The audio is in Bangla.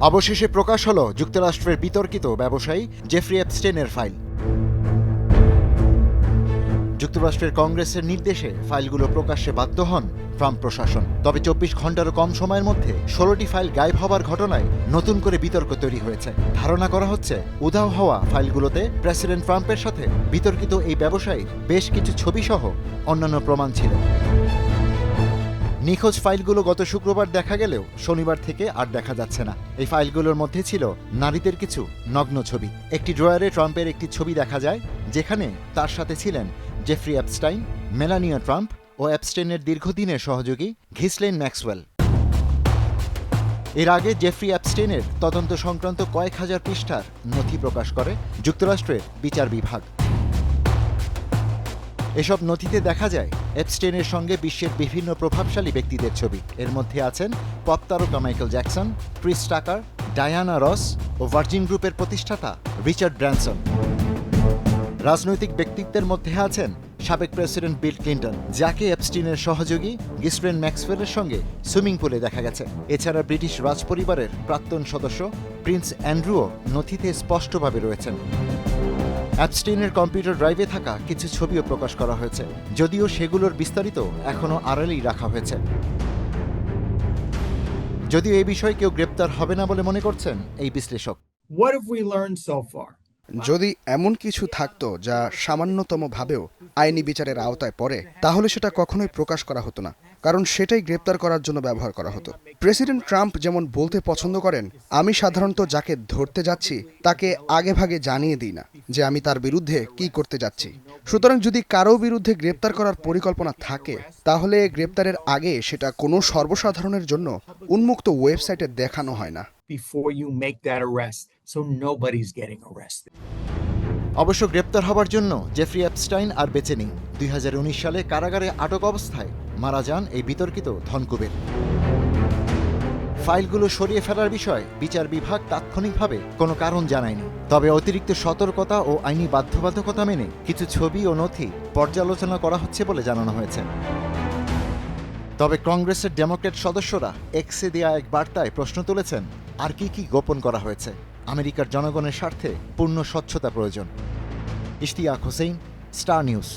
অবশেষে প্রকাশ হলো যুক্তরাষ্ট্রের বিতর্কিত ব্যবসায়ী জেফ্রি এপস্টেইনের ফাইল। যুক্তরাষ্ট্রের কংগ্রেসের নির্দেশে ফাইলগুলো প্রকাশ্যে বাধ্য হন ট্রাম্প প্রশাসন। তবে 24 ঘন্টারও কম সময়ের মধ্যে 16টি ফাইল গায়েব হবার ঘটনায় নতুন করে বিতর্ক তৈরি হয়েছে। ধারণা করা হচ্ছে উধাও হওয়া ফাইলগুলোতে প্রেসিডেন্ট ট্রাম্পের সাথে বিতর্কিত এই ব্যবসায়ীর বেশ কিছু ছবিসহ অন্যান্য প্রমাণ ছিল। নিখোঁজ ফাইলগুলো গত শুক্রবার দেখা গেলেও শনিবার থেকে আর দেখা যাচ্ছে না। এই ফাইলগুলোর মধ্যে ছিল নারীদের কিছু নগ্ন ছবি। একটি ড্রয়ারে ট্রাম্পের একটি ছবি দেখা যায়, যেখানে তার সাথে ছিলেন জেফ্রি এপস্টাইন, মেলানিয়া ট্রাম্প ও এপস্টেইনের দীর্ঘদিনের সহযোগী ঘিসলেইন ম্যাক্সওয়েল। এর আগে জেফ্রি এপস্টেইনের তদন্ত সংক্রান্ত কয়েক হাজার পৃষ্ঠার নথি প্রকাশ করে যুক্তরাষ্ট্রের বিচার বিভাগ। এসব নথিতে দেখা যায় এপস্টেইনের সঙ্গে বিশ্বের বিভিন্ন প্রভাবশালী ব্যক্তিদের ছবি। এর মধ্যে আছেন পপ তারকা মাইকেল জ্যাকসন, ক্রিস টাকার, ডায়ানা রস ও ভার্জিন গ্রুপের প্রতিষ্ঠাতা রিচার্ড ব্র্যানসন। রাজনৈতিক ব্যক্তিত্বের মধ্যে আছেন সাবেক প্রেসিডেন্ট বিল ক্লিন্টন, যাকে এপস্টেইনের সহযোগী ঘিসলেইন ম্যাক্সওয়েলের সঙ্গে সুইমিং পুলে দেখা গেছে। এছাড়া ব্রিটিশ রাজপরিবারের প্রাক্তন সদস্য প্রিন্স অ্যান্ড্রুও নথিতে স্পষ্টভাবে রয়েছেন। এপস্টেইনের কম্পিউটার ড্রাইভে থাকা কিছু ছবিও প্রকাশ করা হয়েছে, যদিও সেগুলোর বিস্তারিত এখনও আড়ালেই রাখা হয়েছে। যদিও এই বিষয়ে কেউ গ্রেপ্তার হবে না বলে মনে করছেন এই বিশ্লেষক। What have we learned so far? যদি এমন কিছু থাকতো যা সামান্যতম ভাবেও আইনি বিচারের আওতায় পড়ে, তাহলে সেটা কখনোই প্রকাশ করা হতো না, কারণ সেটাই গ্রেপ্তার করার জন্য ব্যবহার করা হতো। প্রেসিডেন্ট ট্রাম্প যেমন বলতে পছন্দ করেন, আমি সাধারণত যাকে ধরতে যাচ্ছি তাকে আগেভাগে জানিয়ে দিই না যে আমি তার বিরুদ্ধে কি করতে যাচ্ছি। সুতরাং যদি কারো বিরুদ্ধে গ্রেপ্তার করার পরিকল্পনা থাকে, তাহলে গ্রেপ্তারের আগে সেটা কোনো সর্বসাধারণের জন্য উন্মুক্ত ওয়েবসাইটে দেখানো হয় না। Before you make that arrest, so nobody's getting arrested. অবশ্য গ্রেপ্তার হবার জন্য জেফ্রি এপস্টাইন আর বেঁচে নেই। 2019 সালে কারাগারে আটক অবস্থায় মারা যান এই বিতর্কিত ধনকুবের। ফাইলগুলো সরিয়ে ফেলার বিষয়ে বিচার বিভাগ তাৎক্ষণিকভাবে কোনো কারণ জানায়নি। তবে অতিরিক্ত সতর্কতা ও আইনি বাধ্যবাধকতা মেনে কিছু ছবি ও নথি পর্যালোচনা করা হচ্ছে বলে জানানো হয়েছে। তবে কংগ্রেসের ডেমোক্র্যাট সদস্যরা এক্সে দেয়া এক বার্তায় প্রশ্ন তুলেছেন, আর কি কি গোপন করা হয়েছে? আমেরিকার জনগণের স্বার্থে পূর্ণ স্বচ্ছতা প্রয়োজন। Ishtiaq Hossain, star news.